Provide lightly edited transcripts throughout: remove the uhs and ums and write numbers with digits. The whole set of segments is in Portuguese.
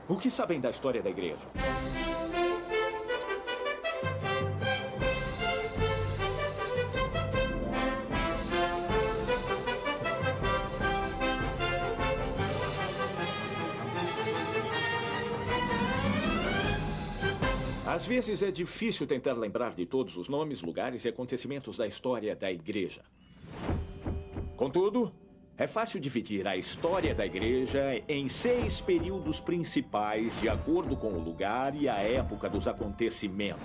O que sabem da história da igreja? Às vezes é difícil tentar lembrar de todos os nomes, lugares e acontecimentos da história da igreja. Contudo, é fácil dividir a história da igreja em 6 períodos principais, de acordo com o lugar e a época dos acontecimentos.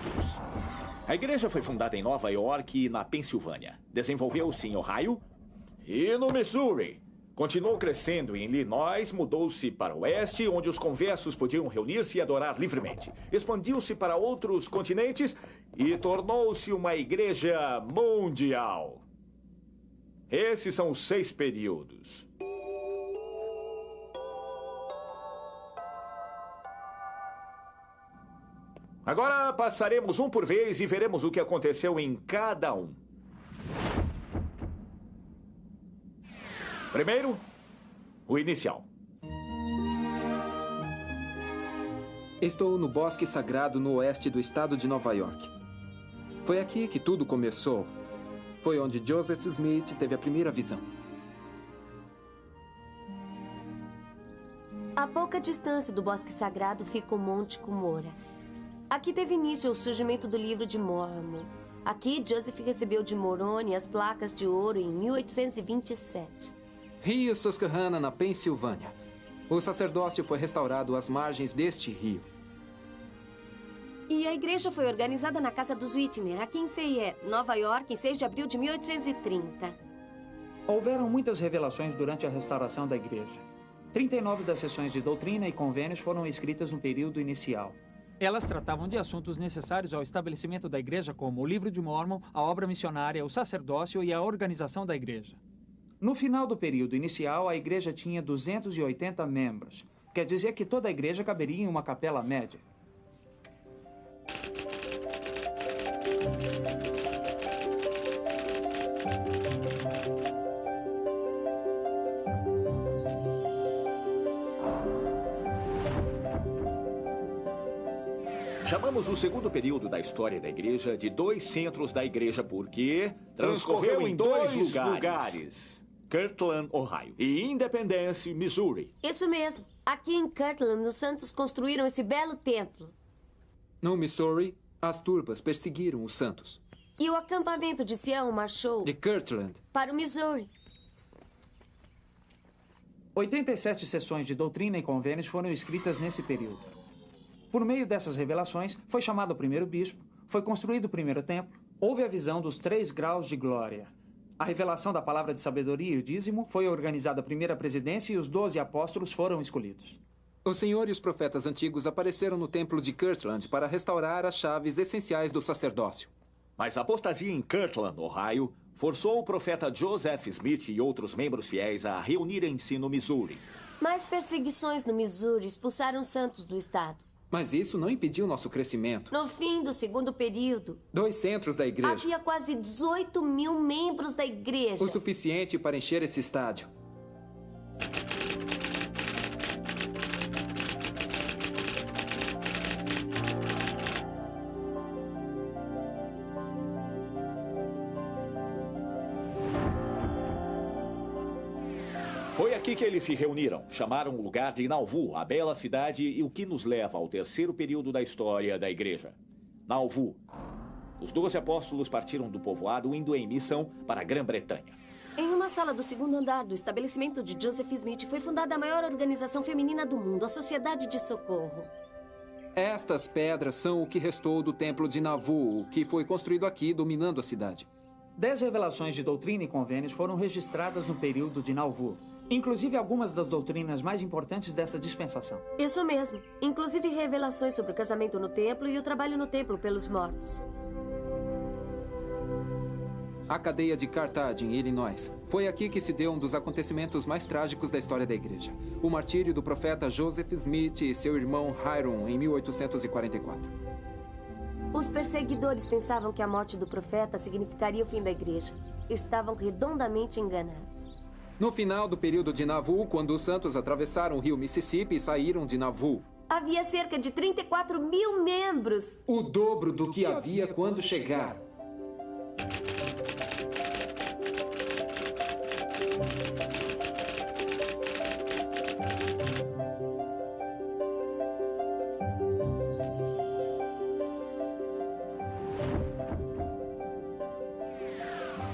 A igreja foi fundada em Nova York e na Pensilvânia. Desenvolveu-se em Ohio e no Missouri. Continuou crescendo em Illinois, mudou-se para o oeste, onde os conversos podiam reunir-se e adorar livremente. Expandiu-se para outros continentes e tornou-se uma igreja mundial. Esses são os 6 períodos. Agora passaremos um por vez e veremos o que aconteceu em cada um. Primeiro, o inicial. Estou no Bosque Sagrado no oeste do estado de Nova York. Foi aqui que tudo começou. Foi onde Joseph Smith teve a primeira visão. A pouca distância do Bosque Sagrado fica o Monte Cumorah. Aqui teve início o surgimento do Livro de Mormon. Aqui, Joseph recebeu de Moroni as placas de ouro em 1827. Rio Susquehanna, na Pensilvânia. O sacerdócio foi restaurado às margens deste rio. E a igreja foi organizada na casa dos Whitmer, aqui em Fayette, Nova York, em 6 de abril de 1830. Houveram muitas revelações durante a restauração da igreja. 39 das sessões de doutrina e convênios foram escritas no período inicial. Elas tratavam de assuntos necessários ao estabelecimento da igreja, como o Livro de Mormon, a obra missionária, o sacerdócio e a organização da igreja. No final do período inicial, a igreja tinha 280 membros. Quer dizer que toda a igreja caberia em uma capela média. Chamamos o segundo período da história da igreja de 2 centros da igreja porque transcorreu em 2 lugares. Kirtland, Ohio, e Independence, Missouri. Isso mesmo. Aqui em Kirtland, os santos construíram esse belo templo. No Missouri, as turbas perseguiram os santos. E o acampamento de Sião marchou De Kirtland para o Missouri. 87 sessões de doutrina e convênios foram escritas nesse período. Por meio dessas revelações, foi chamado o primeiro bispo, foi construído o primeiro templo, houve a visão dos 3 graus de glória. A revelação da palavra de sabedoria e o dízimo, foi organizada a primeira presidência e os 12 apóstolos foram escolhidos. O Senhor e os profetas antigos apareceram no templo de Kirtland para restaurar as chaves essenciais do sacerdócio. Mas a apostasia em Kirtland, Ohio, forçou o profeta Joseph Smith e outros membros fiéis a reunirem-se no Missouri. Mais perseguições no Missouri expulsaram santos do estado. Mas isso não impediu nosso crescimento. No fim do segundo período, 2 centros da igreja. havia quase 18 mil membros da igreja. O suficiente para encher esse estádio. Foi aqui que eles se reuniram. Chamaram o lugar de Nauvoo, a bela cidade, e o que nos leva ao terceiro período da história da igreja. Nauvoo. Os 12 apóstolos partiram do povoado indo em missão para a Grã-Bretanha. Em uma sala do segundo andar do estabelecimento de Joseph Smith foi fundada a maior organização feminina do mundo, a Sociedade de Socorro. Estas pedras são o que restou do templo de Nauvoo, que foi construído aqui, dominando a cidade. 10 revelações de doutrina e convênios foram registradas no período de Nauvoo. Inclusive algumas das doutrinas mais importantes dessa dispensação. Isso mesmo. Inclusive revelações sobre o casamento no templo e o trabalho no templo pelos mortos. A cadeia de Carthage, em Illinois. Foi aqui que se deu um dos acontecimentos mais trágicos da história da igreja. O martírio do profeta Joseph Smith e seu irmão Hiram, em 1844. Os perseguidores pensavam que a morte do profeta significaria o fim da igreja. Estavam redondamente enganados. No final do período de Nauvoo, quando os santos atravessaram o rio Mississippi e saíram de Nauvoo. Havia cerca de 34 mil membros. O dobro do que havia quando chegaram.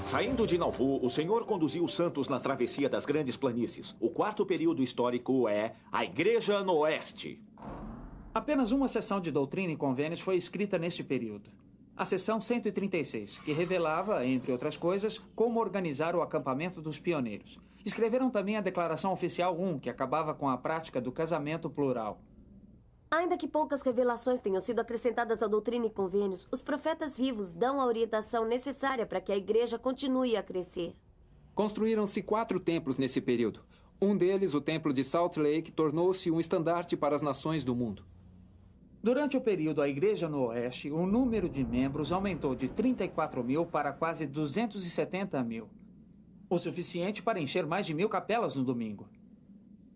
Saindo de Nauvoo, o Senhor conduziu os santos na travessia das grandes planícies. O quarto período histórico é a Igreja no Oeste. Apenas uma seção de doutrina e convênios foi escrita neste período. A seção 136, que revelava, entre outras coisas, como organizar o acampamento dos pioneiros. Escreveram também a Declaração Oficial 1, que acabava com a prática do casamento plural. Ainda que poucas revelações tenham sido acrescentadas à doutrina e convênios, os profetas vivos dão a orientação necessária para que a igreja continue a crescer. Construíram-se 4 templos nesse período. Um deles, o Templo de Salt Lake, tornou-se um estandarte para as nações do mundo. Durante o período A Igreja no Oeste, o número de membros aumentou de 34 mil para quase 270 mil. O suficiente para encher mais de 1000 capelas no domingo.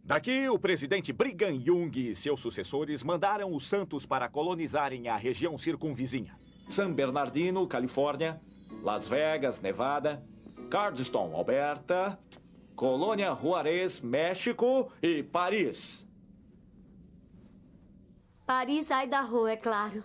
Daqui, o presidente Brigham Young e seus sucessores mandaram os santos para colonizarem a região circunvizinha. San Bernardino, Califórnia, Las Vegas, Nevada, Cardston, Alberta, Colônia Juarez, México e Paris. Paris, Idaho, é claro.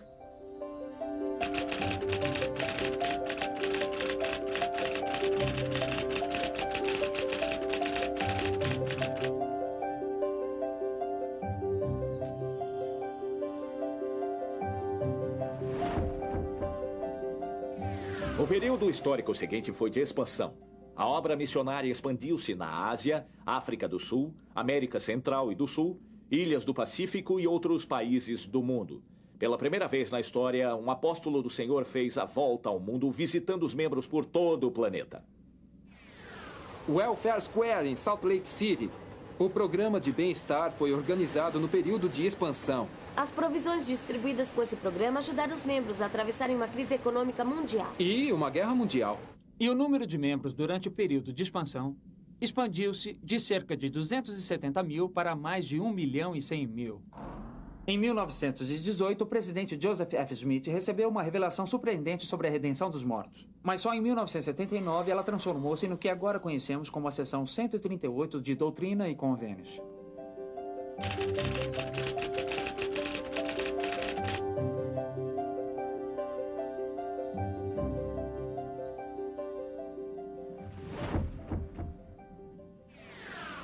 O período histórico seguinte foi de expansão. A obra missionária expandiu-se na Ásia, África do Sul, América Central e do Sul, ilhas do Pacífico e outros países do mundo. Pela primeira vez na história, um apóstolo do Senhor fez a volta ao mundo, visitando os membros por todo o planeta. Welfare Square, em Salt Lake City. O programa de bem-estar foi organizado no período de expansão. As provisões distribuídas com esse programa ajudaram os membros a atravessarem uma crise econômica mundial. E uma guerra mundial. E o número de membros durante o período de expansão expandiu-se de cerca de 270 mil para mais de 1.100.000. Em 1918, o presidente Joseph F. Smith recebeu uma revelação surpreendente sobre a redenção dos mortos. Mas só em 1979 ela transformou-se no que agora conhecemos como a seção 138 de Doutrina e Convênios.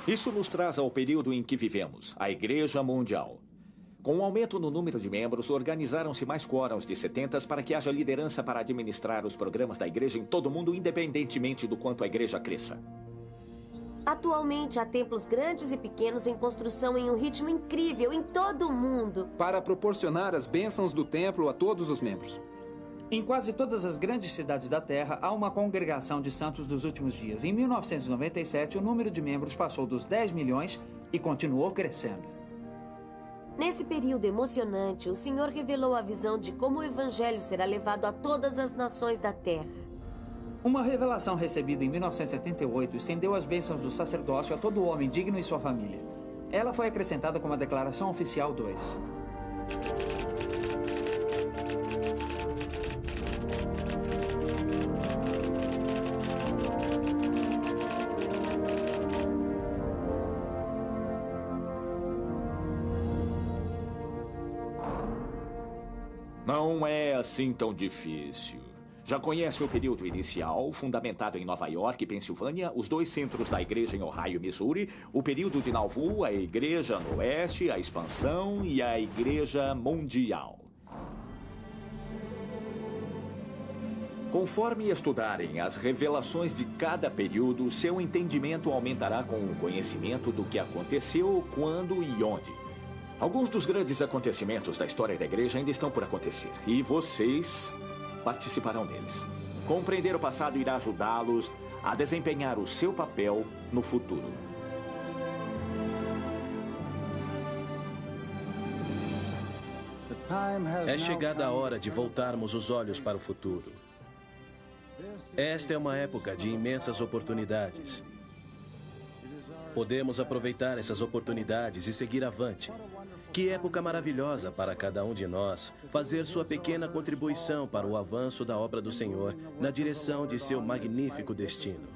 Isso nos traz ao período em que vivemos, a Igreja Mundial. Com o aumento no número de membros, organizaram-se mais quórums de 70 para que haja liderança para administrar os programas da igreja em todo o mundo, independentemente do quanto a igreja cresça. Atualmente, há templos grandes e pequenos em construção em um ritmo incrível em todo o mundo. Para proporcionar as bênçãos do templo a todos os membros. Em quase todas as grandes cidades da Terra, há uma congregação de santos dos últimos dias. Em 1997, o número de membros passou dos 10 milhões e continuou crescendo. Nesse período emocionante, o Senhor revelou a visão de como o Evangelho será levado a todas as nações da Terra. Uma revelação recebida em 1978 estendeu as bênçãos do sacerdócio a todo homem digno e sua família. Ela foi acrescentada como a Declaração Oficial 2. Não é assim tão difícil. Já conhece o período inicial, fundamentado em Nova York e Pensilvânia, os 2 centros da igreja em Ohio e Missouri, o período de Nauvoo, a Igreja no Oeste, a expansão e a Igreja Mundial. Conforme estudarem as revelações de cada período, seu entendimento aumentará com o conhecimento do que aconteceu, quando e onde. Alguns dos grandes acontecimentos da história da igreja ainda estão por acontecer, e vocês participarão deles. Compreender o passado irá ajudá-los a desempenhar o seu papel no futuro. É chegada a hora de voltarmos os olhos para o futuro. Esta é uma época de imensas oportunidades. Podemos aproveitar essas oportunidades e seguir avante. Que época maravilhosa para cada um de nós fazer sua pequena contribuição para o avanço da obra do Senhor na direção de seu magnífico destino.